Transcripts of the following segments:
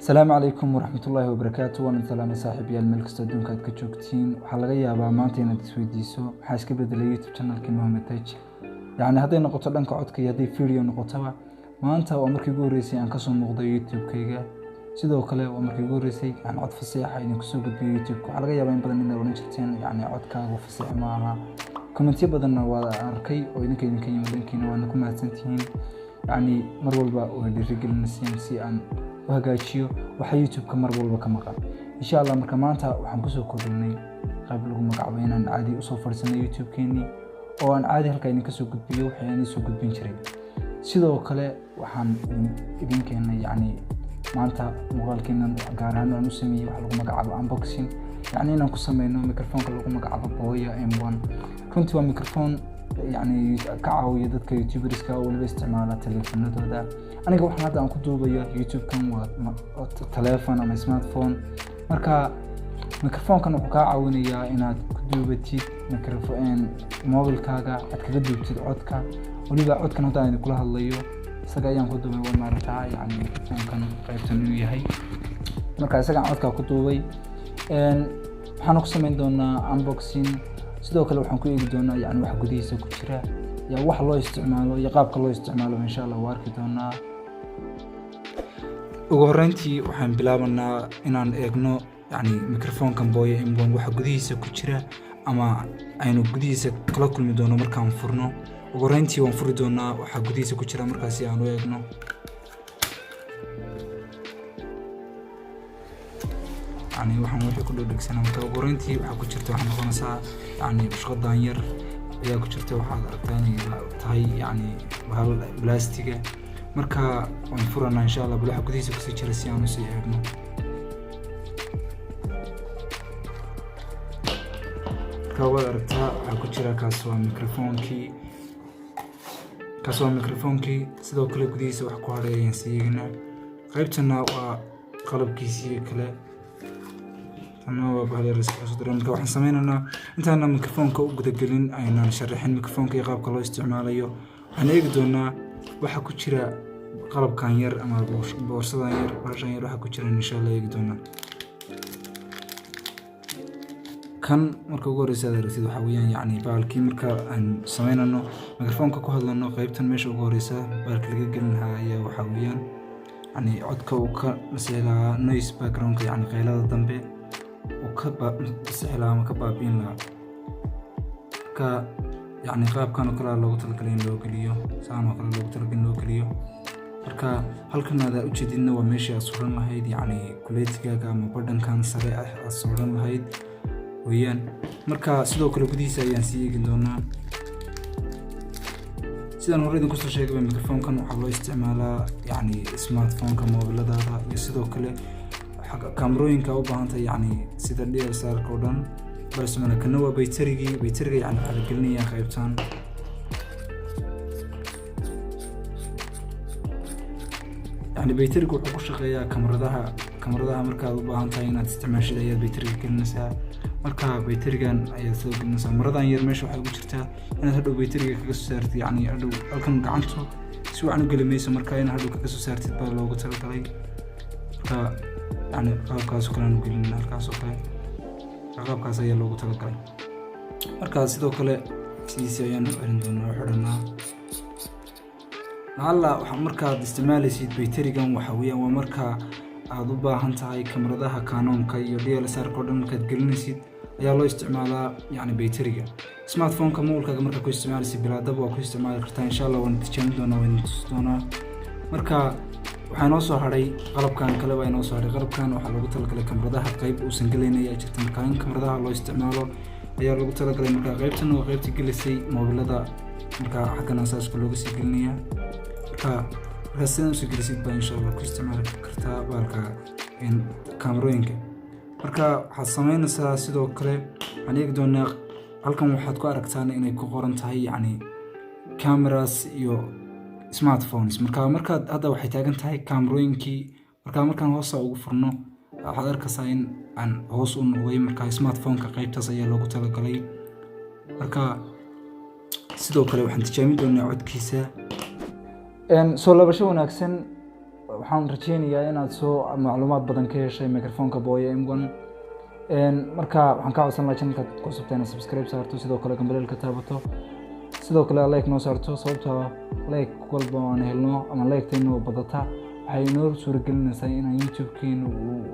السلام عليكم ورحمة الله وبركاته. وأنا سلام صاحبي الملك استوديون كاد كجوكتين وحلقة يابا مانتي إن تسويديسو حاش كبد اليوتيوب channel كي مهم تاج يعني هذا نقطة لنك عدك يدي فيديو نقطة ما أنت وأمرك يقول ريسي عن قصة مقضى يوتيوب كيجا سيدو كله وأمرك يقول ريسي عن عد فصيحة إنك سوق بيوتيوب حلقة يابا بدل من ونشرتين يعني عد كاغو فصيح معها كومنتي بدلنا وأركي وإنك يمكن وأنكم هتنتهين يعني مر والبا وللرجال النسيم سي أن وهاجيو waxa YouTube-ka mar walba ka maqan insha Allah marka maanta waxaan ku soo kordhinay qayb lagu magacaabo inaan caadi u soo fariisano YouTube-keeni oo aan caadi halkaan ka soo gudbiyo waxaan soo gudbin jiray sidoo kale waxaan idin keenay yani maanta muuqaalkeenan gaar ahaan aan u sameeyay wax lagu magacaabo unboxing yani inaan ku sameeyno microphone-ka lagu magacaabo Boya M1 runtii waa microphone يعني كعاوية dadka YouTubers-ka oo waliba isticmaala telefoonadooda aniga waxaan hadda aan ku duubayo YouTube-kan waa telefoon ama smartphone marka microphone-kan wuxuu ka caawinayaa inaad ku duubatid microphone mobile-kaaga aad kaga duubtid codka waliba codkan hadda aan kula hadlayo isaga ayaan ku duubay waa maaragtaa yani microphone-kan qaybtan uu yahay marka isaga codka ku duubay waxaan ku sameyn doonaa unboxing sidoo kale waxaan ku eegi doonaa yani wax gudihiisa ku jira ya wax loo isticmaalo iyo qaabka loo isticmaalo insha Allah waa arki doonaa ugu horeyntii waxaan bilaabanaa inaan eegno yani microphone-kan Boya M1 wax gudihiisa ku jira ama aynu gudihiisa kala kulmi doono markaan furno ugu horeyntii waan furi doonaa waxa gudihiisa ku jira markaas aan u eegno يعني waxaan wixii ku dhigsanaa marka ugu horeyntii waxa ku jirta waxaan noqonaysaa yani shaqadan yar ayaa ku jirta waxaad aragtaa inay tahay yani bahal plastiga marka waan furanaa insha Allah waxa gudihiisa ku jira si aan u sii eegno ka wada aragtaa waxa ku jira kaas waa microphone-kii sidoo kale gudihiisa wax ku hareeyeen siigna qaybtana waa qalabkiisii kale أنا وبهذا الرسالة درمك وحنا سمينا أنت أنا ميكروفون كوجدجلين أنا شرحين ميكروفون كي قاب كله استعماله أنا يقدرنا وحكو شراء قلب كانير أما بورصدانير برجانير وحكو شراء إن شاء الله يقدرنا كان مركو رسالة رسيد وحويان يعني بالكي مركا أن سمينا إنه ميكروفون كهذا إنه قريبا مش وجوريسة بالك لقينا هي وحويان يعني عد كوك مثلا نويس باك جراوند يعني قيلة ضمبي وكبا سهلا ما كبابين لا ك يعني قاب كانوا كلا لو تلقين لو كليو سانو كلا لو تلقين لو كليو marka halkan aad u jeedina waa meeshii aad suran lahayd yani kuleetigaaga ama badhankan sare ah aad suran lahayd weeyaan marka sidoo kale gudihiisa ayaan sii eegi doonaa sidaan hore idinku soo sheegay microphone-kan waxa loo isticmaalaa yani smartphone-ka mobiladaada iyo sidoo kale كاميرooyinka u baahan tahay yani sida DSLR oo dhan bas mana kana waa baytariga yani waxa gelinaya qaybtan yani baytariga wuxuu ku shaqeeyaa kamaradaha marka aad u baahan tahay inaad isticmaashid ayaad baytariga gelinaysaa marka baytarigan ayaad soo gelinaysaa maradan yar meesha waxa ugu jirta inaad hadhow baytariga kaga soo saartid yani hadhow halkan gacanto si wacan u gelimayso marka inaad hadhow kaga soo saartid baa loogu talagalay marka يعني qaabkaas kale aan gelin halkaas oo kale qaabkaas ayaa loogu talagalay marka sidoo kale sidiisa ayaan u celin doonaa xidhanaa waxa markaad isticmaalaysid baytarigan waxa weeyaan waa marka aad u baahan tahay kamaradaha Canon-ka iyo DSLR-ka oo dhan markaad gelinaysid ayaa loo isticmaalaa yani baytariga smartphone-ka mobilkaaga marka ku isticmaalaysid bilaadaba waa ku isticmaali kartaa insha Allah waan tijaabin doonaa marka waxaan noo soo haray qalabkan kale waa inoo soo haray qalabkan waxa lagu talagalay kamaradaha qayb uu sangalaynayaa jirta marka in kamaradaha loo isticmaalo ayaa lagu talagalay marka qaybtan waa qaybta gelisay mobilada marka xaggan asaasku looga sii gelinayaa marka sidaan soo gelisid baa insha Allah ku isticmaali kartaa balka in kamarooyinka marka waxaad sameynaysaa sidoo kale aan eegi doonaa halkan waxaad ku aragtaan inay ku qoran tahay yani cameras iyo smartphones marka hadda waxay taagan tahay kaamirooyinkii markaan hoos ugu furno waxaad arkaysaa in aan hoos u noqday marka smartphone-ka qaybtaas ayaa loogu talagalay marka sidoo kale waxaan tijaabin doonaa codkiisa soo laabasho wanaagsan waxaan rajeynayaa inaad soo macluumaad badan ka heshay microphone-ka Boya M1 marka waxaan ka codsan lahaa channelka ku cusubtay inaad subscribe saarto sidoo kale gambaleelka taabato sidoo kale like noo saarto sababtoo like walba aan helno ama like-teenu badata waxay noo suuragelinaysaa inaan YouTube-keenu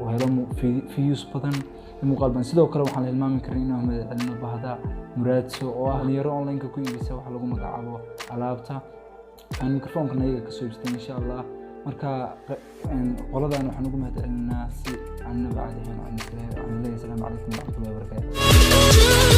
uu helo views badan muuqaal badan sidoo kale waxaan la hilmaami karin inaan madadcelino bahda Muraadso oo ah dhalinyaro online-ka ku iibisa wax lagu magacaabo alaabta aan microphone-kan ayaga ka soo iibsatay insha Allah marka qoladan waxaan ugu mahadcelinaa si aan nabad ahayn aan leeyahay salaamu calaykum wa rahmatullahi wa barakaatuh